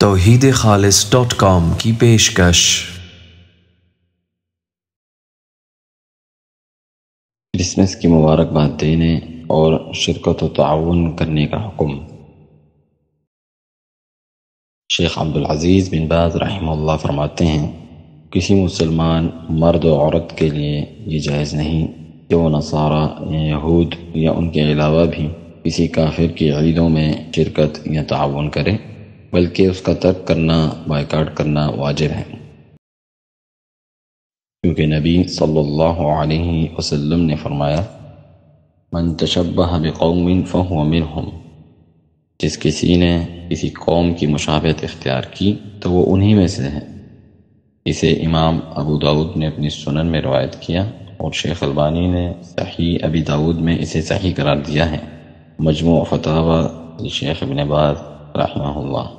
توحیدخالص.com کی پیشکش۔ کرسمس کی مبارکباد دینے اور شرکت و تعاون کرنے کا حکم۔ شیخ عبدالعزیز بن باز رحمہ اللہ فرماتے ہیں، کسی مسلمان مرد و عورت کے لیے یہ جائز نہیں کہ وہ نصارہ یا یہود یا ان کے علاوہ بھی کسی کافر کی عیدوں میں شرکت یا تعاون کرے، بلکہ اس کا ترک کرنا، بائیکاٹ کرنا واجب ہے، کیونکہ نبی صلی اللہ علیہ وسلم نے فرمایا، من تشبہ بقوم فہو منہم، جس کسی نے کسی قوم کی مشابہت اختیار کی تو وہ انہی میں سے ہے۔ اسے امام ابو داؤد نے اپنی سنن میں روایت کیا اور شیخ البانی نے صحیح ابی داؤد میں اسے صحیح قرار دیا ہے۔ مجموع فتاوی شیخ ابن باز رحمہ اللہ۔